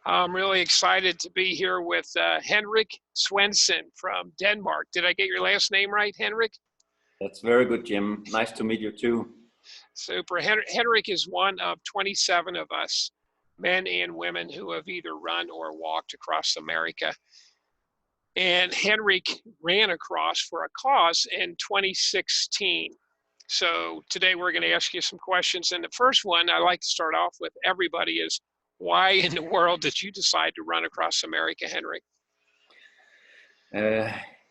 I'm really excited to be here with Henrik Svendsen from Denmark. Did I get your last name right, Henrik? That's very good, Jim. Nice to meet you too. Super. Henrik is one of 27 of us, men and women, who have either run or walked across America. And Henrik ran across for a cause in 2016. So today we're going to ask you some questions. And the first one I like to start off with everybody is, why in the world did you decide to run across America, Henrik?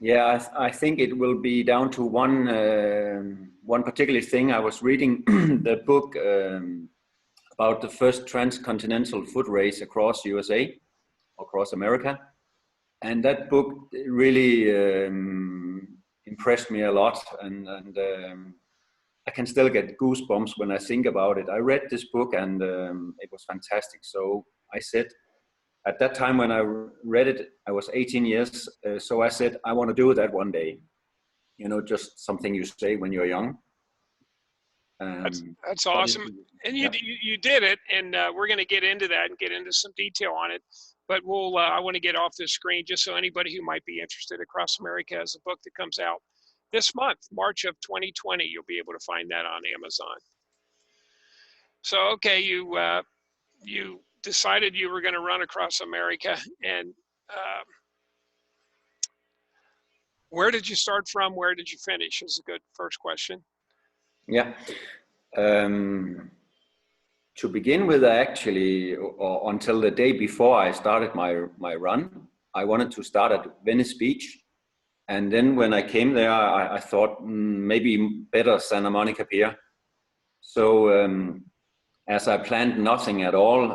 Yeah, I think it will be down to one particular thing. I was reading the book about the first transcontinental foot race across USA, across America. And that book really impressed me a lot. And I can still get goosebumps when I think about it. I read this book and it was fantastic. So I said, at that time when I read it, I was 18 years. So I said, I want to do that one day. You know, just something you say when you're young. That's awesome. And you did it, and we're going to get into that and get into some detail on it. But I want to get off the screen just so anybody who might be interested. Across America has a book that comes out this month, March of 2020. You'll be able to find that on Amazon. So, okay, you decided you were going to run across America, and where did you start from? Where did you finish? Is a good first question. Yeah. To begin with, actually, or until the day before I started my run, I wanted to start at Venice Beach. And then when I came there, I thought maybe better Santa Monica Pier. So as I planned nothing at all,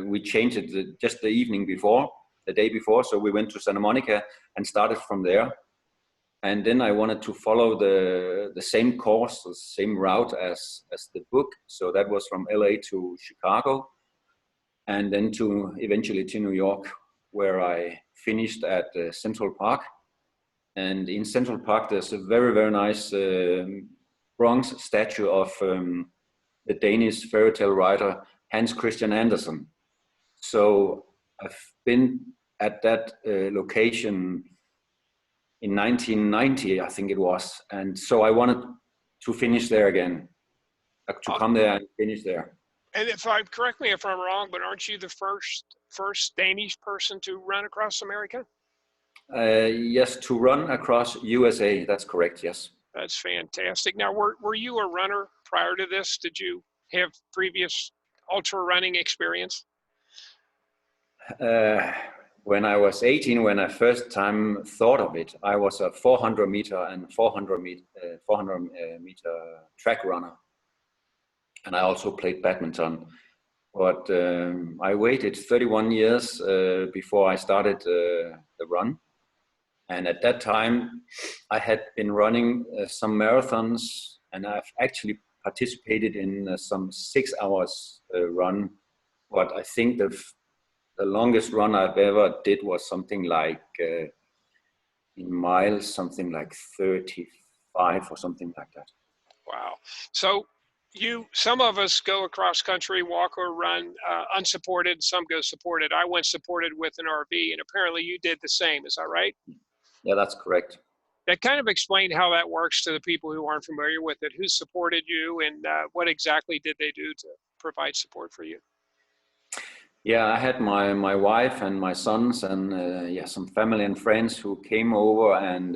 we changed it just the evening before, the day before. So we went to Santa Monica and started from there. And then I wanted to follow the same course, the same route as the book. So that was from LA to Chicago, and then eventually to New York, where I finished at Central Park. And in Central Park, there's a very, very nice bronze statue of the Danish fairy tale writer Hans Christian Andersen. So I've been at that location in 1990, I think it was. And so I wanted to finish there again, to come there and finish there. And correct me if I'm wrong, but aren't you the first Danish person to run across America? Yes, to run across USA, that's correct, yes. That's fantastic. Now, were you a runner prior to this? Did you have previous ultra running experience? When I was 18, when I first time thought of it, I was a 400 meter and 400 meter track runner. And I also played badminton. But I waited 31 years before I started the run. And at that time, I had been running some marathons, and I've actually participated in some 6 hours run. But I think the longest run I've ever did was something like, in miles, something like 35 or something like that. Wow. So some of us go across country, walk or run unsupported, some go supported. I went supported with an RV, and apparently you did the same. Is that right? Yeah, that's correct. That kind of explained how that works to the people who aren't familiar with it. Who supported you, and what exactly did they do to provide support for you? Yeah, I had my wife and my sons and some family and friends who came over and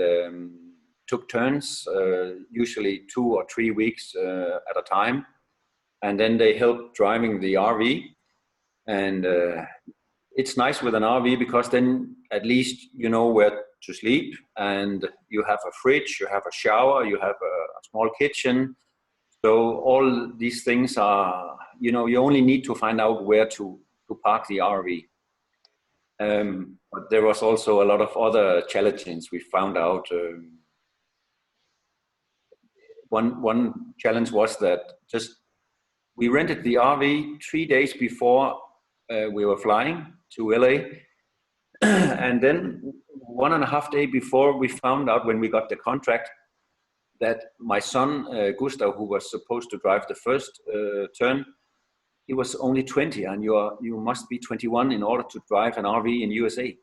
took turns, usually 2 or 3 weeks at a time. And then they helped driving the RV. And it's nice with an RV because then at least you know where to sleep, and you have a fridge, you have a shower, you have a small kitchen. So all these things are, you only need to find out where to park the RV. But there was also a lot of other challenges we found out. One challenge was that we rented the RV 3 days before we were flying to LA. And then 1.5 days before, we found out when we got the contract that my son, Gustav, who was supposed to drive the first turn, he was only 20, and you must be 21 in order to drive an RV in USA.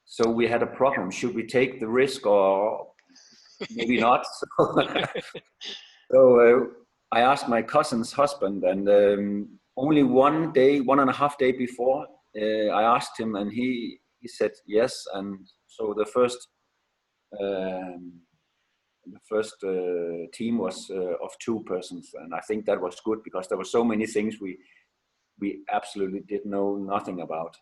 So we had a problem. Should we take the risk or maybe not? So I asked my cousin's husband, and only 1.5 days before, I asked him, and he said yes. And so the first team was of 2 persons, and I think that was good because there were so many things we absolutely did know nothing about.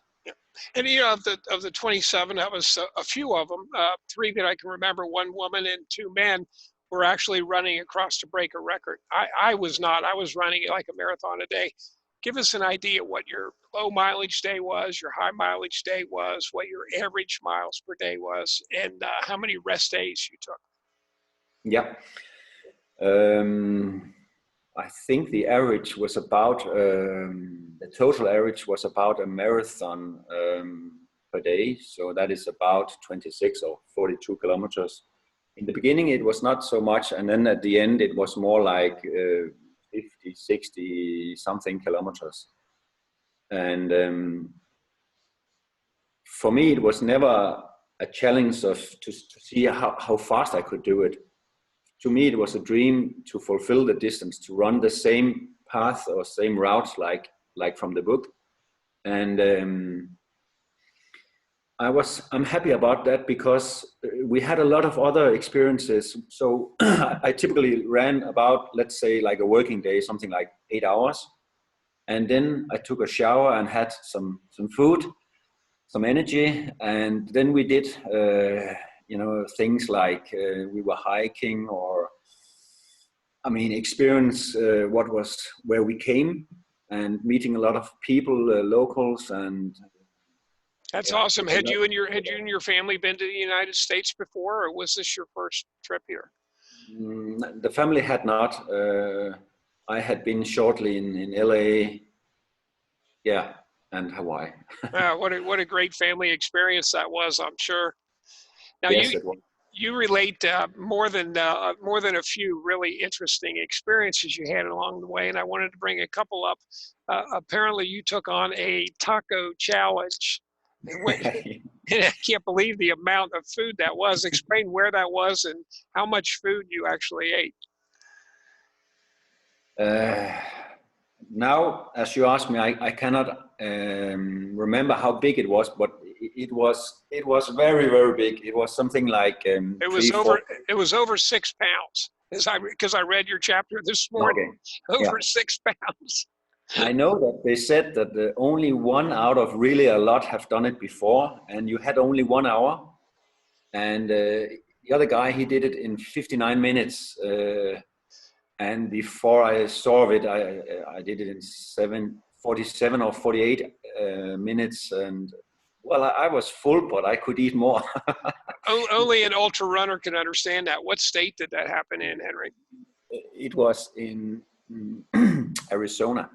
And of the 27, that was a few of them. 3 that I can remember. 1 woman and 2 men were actually running across to break a record. I was not. I was running like a marathon a day. Give us an idea what your low mileage day was, your high mileage day was, what your average miles per day was, and how many rest days you took. Yeah. I think the average was about, the total average was about a marathon per day. So that is about 26 or 42 kilometers. In the beginning, it was not so much. And then at the end, it was more like 50, 60 something kilometers. And for me, it was never a challenge to see how fast I could do it. To me, it was a dream to fulfill the distance, to run the same path or same route like from the book. And I'm happy about that because we had a lot of other experiences. So I typically ran about, let's say, like a working day, something like 8 hours. And then I took a shower and had some food, some energy. And then we did, things like we were hiking or, experience where we came and meeting a lot of people, locals, and that's awesome. Had you and your family been to the United States before, or was this your first trip here? The family had not. I had been shortly in LA, and Hawaii. What a great family experience that was, I'm sure. Now yes, it was. You relate more than a few really interesting experiences you had along the way, and I wanted to bring a couple up. Apparently, you took on a taco challenge. And I can't believe the amount of food that was. Explain where that was and how much food you actually ate. Now, as you ask me, I cannot remember how big it was, but it was very, very big. It was something like it was over 6 pounds, because I read your chapter this morning. Okay. Over 6 pounds. I know that they said that only 1 out of really a lot have done it before, and you had only 1 hour. And the other guy, he did it in 59 minutes. And before I saw it, I did it in 47 or 48 minutes. And well, I was full, but I could eat more. Only an ultra runner can understand that. What state did that happen in, Henrik? It was in Arizona.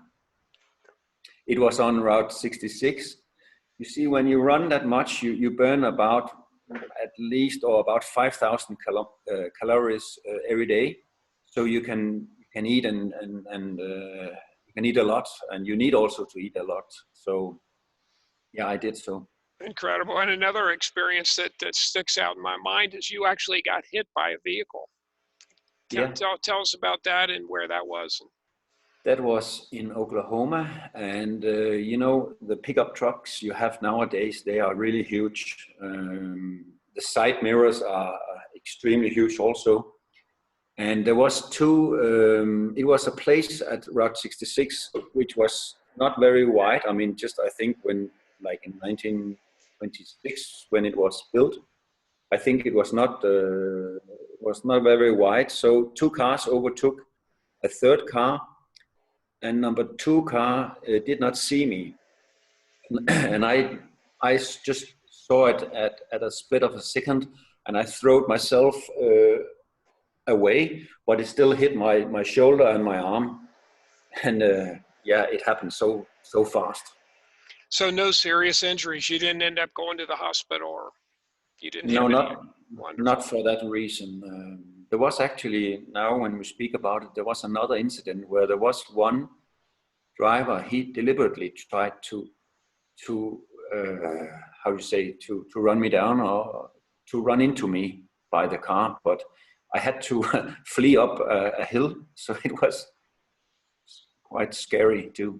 It was on Route 66. You see, when you run that much, you burn about 5,000 calories every day. So you can eat and you can eat a lot, and you need also to eat a lot. So yeah, I did so. Incredible. And another experience that sticks out in my mind is you actually got hit by a vehicle. Tell us about that and where that was. That was in Oklahoma, and the pickup trucks you have nowadays, they are really huge. The side mirrors are extremely huge also. And there was it was a place at Route 66, which was not very wide. I think when, like in 1926, when it was built, I think it was not very wide. So 2 cars overtook a 3rd car, and number 2 car did not see me. And I just saw it at a split of a second, and I threw myself away, but it still hit my shoulder and my arm, and it happened so fast. So no serious injuries. You didn't end up going to the hospital, or you didn't? No, not for that reason. There was actually, now when we speak about it, there was another incident where there was one driver, he deliberately tried to how do you say, to run me down or to run into me by the car, but I had to flee up a hill, so it was quite scary too.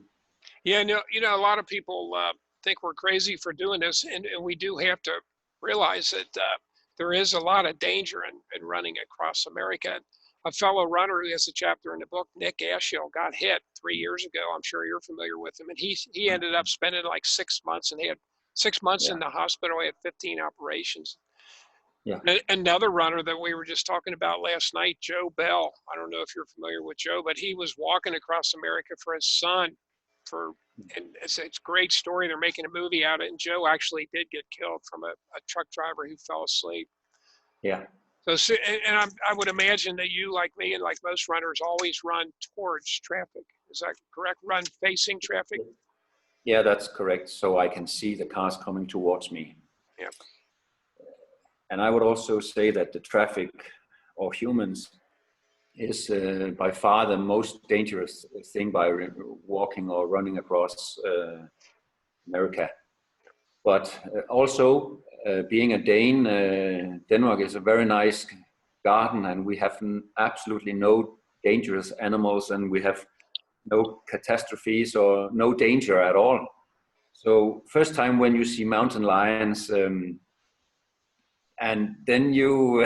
Yeah, no, a lot of people think we're crazy for doing this, and we do have to realize that there is a lot of danger in running across America. A fellow runner who has a chapter in the book, Nick Ashiel, got hit 3 years ago. I'm sure you're familiar with him, and he ended up spending like 6 months, and he had 6 months Yeah, in the hospital. He had 15 operations. yeah, Another runner that we were just talking about last night, Joe Bell. I don't know if you're familiar with Joe, but he was walking across America for his son. And it's a great story. They're making a movie out of it. And Joe actually did get killed from a truck driver who fell asleep. yeah. And I would imagine that you, like me, and like most runners, always run towards traffic. Is that correct? Run facing traffic? Yeah, that's correct. So I can see the cars coming towards me. Yeah. And I would also say that the traffic or humans is by far the most dangerous thing by walking or running across America. But also being a Dane, Denmark is a very nice garden, and we have absolutely no dangerous animals, and we have no catastrophes or no danger at all. So first time when you see mountain lions, and then you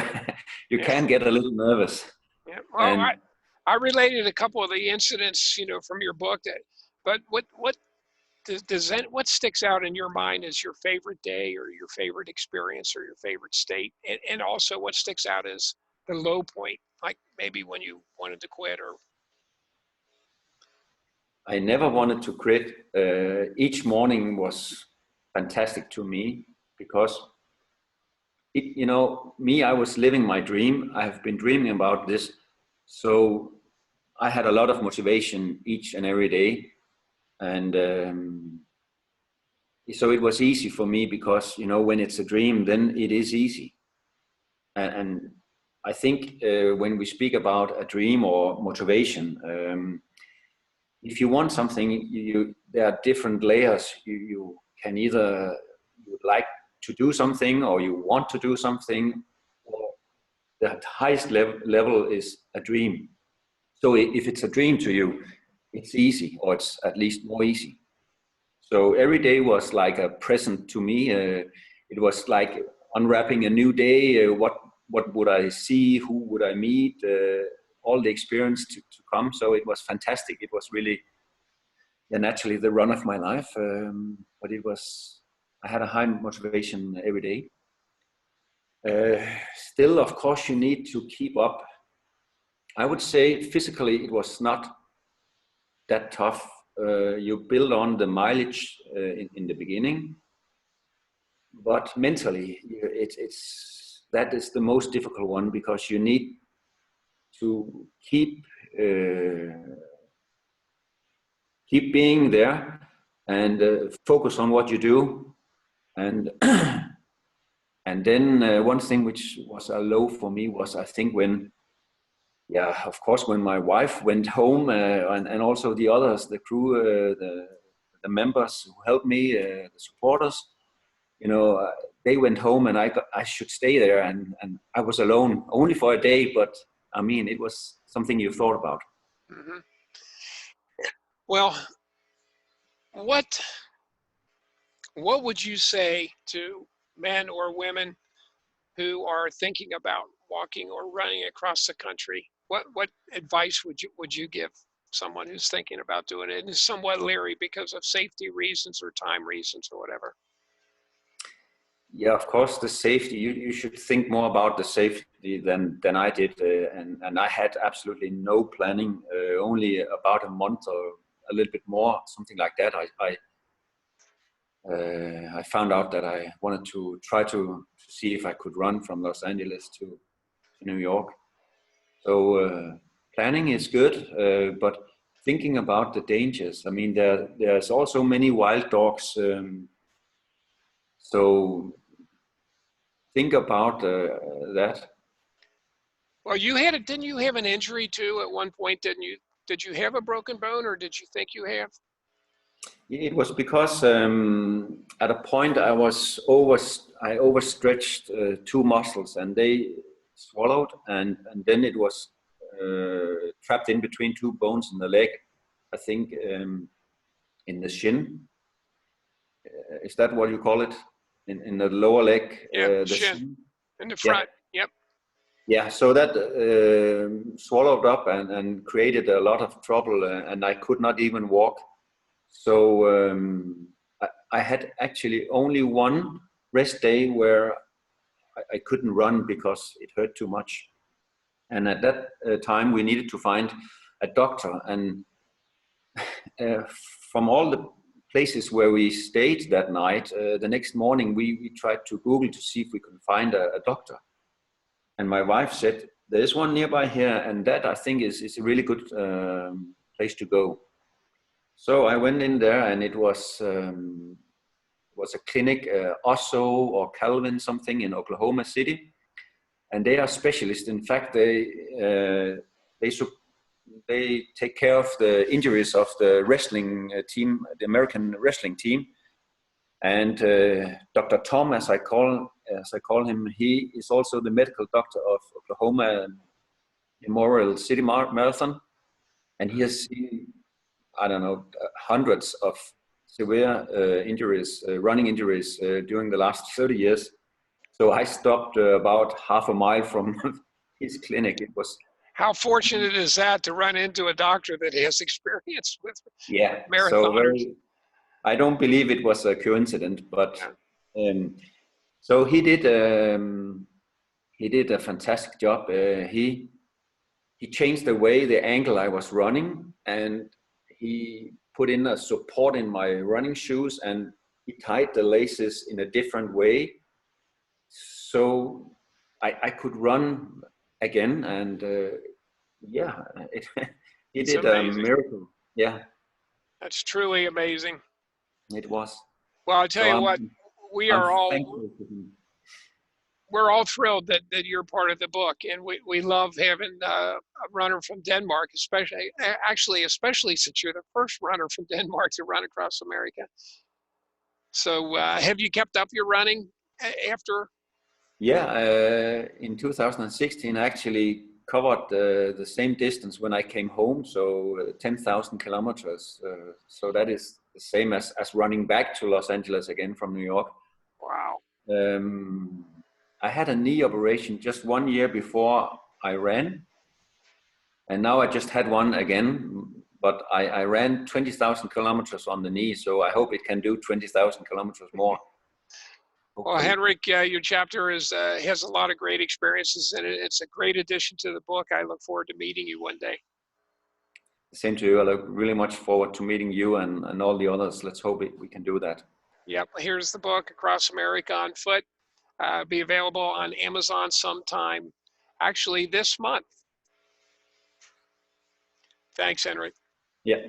you Yeah. can get a little nervous. Yeah. Well, And I related a couple of the incidents, from your book. But what sticks out in your mind as your favorite day or your favorite experience or your favorite state? And also what sticks out as the low point, like maybe when you wanted to quit or. I never wanted to quit. Each morning was fantastic to me because me, I was living my dream. I have been dreaming about this. So I had a lot of motivation each and every day. And so it was easy for me because, when it's a dream, then it is easy. And I think when we speak about a dream or motivation, if you want something, there are different layers. You can either you would like to do something or you want to do something, or the highest level is a dream. So if it's a dream to you, it's easy, or it's at least more easy. So every day was like a present to me. It was like unwrapping a new day. What would I see? Who would I meet? All the experience to come. So it was fantastic. It was really, yeah, naturally the run of my life. But I had a high motivation every day. Still, of course, you need to keep up. I would say physically it was not that tough. You build on the mileage in the beginning, but mentally that is the most difficult one because you need to keep being there and focus on what you do. And and then one thing which was a low for me was, I think, of course, when my wife went home and also the others, the crew, the members who helped me, the supporters, they went home and I should stay there, and I was alone only for a day, but I mean, it was something you thought about. Mm-hmm. Well, what would you say to men or women who are thinking about walking or running across the country? What advice would you give someone who's thinking about doing it and is somewhat leery because of safety reasons or time reasons or whatever? Yeah, of course, the safety. You should think more about the safety than I did, and I had absolutely no planning. Only about a month or a little bit more, something like that. I found out that I wanted to try to see if I could run from Los Angeles to New York. So planning is good, but thinking about the dangers. I mean, there's also many wild dogs. So think about that. Well, didn't you have an injury too at one point, didn't you? Did you have a broken bone, or did you think you have? It was because at a point I overstretched two muscles, and they swallowed, and then it was trapped in between two bones in the leg. I think in the shin. Is that what you call it? In the lower leg, Yeah, the shin shin. in the Yeah. front. Yep. Yeah, so that swallowed up and created a lot of trouble, and I could not even walk. So I had actually only one rest day where I couldn't run because it hurt too much. And at that time, we needed to find a doctor. And uh, from all the places where we stayed that night, the next morning we tried to Google to see if we could find a doctor. And my wife said, there's one nearby here, and that I think is a really good place to go. So I went in there, and it was a clinic, Osso or Calvin something in Oklahoma City, and they are specialists. In fact, they take care of the injuries of the wrestling team, the American wrestling team. And Dr. Tom, as I call him, he is also the medical doctor of Oklahoma Memorial City Marathon, and he has seen, I don't know, hundreds of severe injuries, running injuries during the last 30 years. So I stopped about half a mile from his clinic. It was. How fortunate is that to run into a doctor that has experience with marathoners? So I don't believe it was a coincidence, but so he did a fantastic job. He changed the angle I was running, and he put in a support in my running shoes, and he tied the laces in a different way, so I could run again. And he did a miracle. Yeah, that's truly amazing. it was. Well, I'll tell you what, I'm thankful to him. We're all thrilled that you're part of the book, and we love having a runner from Denmark, especially since you're the first runner from Denmark to run across America. So have you kept up your running after? Yeah, in 2016, I actually covered the same distance when I came home, so 10,000 kilometers. So that is the same as running back to Los Angeles again from New York. Wow. I had a knee operation just 1 year before I ran, and now I just had one again, but I ran 20,000 kilometers on the knee, so I hope it can do 20,000 kilometers more. Well, Henrik, your chapter has a lot of great experiences in it. It's a great addition to the book. I look forward to meeting you one day. Same to you. I look really much forward to meeting you and all the others. Let's hope we can do that. Yep. Here's the book, Across America on Foot. Be available on Amazon sometime, actually this month. Thanks, Henrik. Yeah.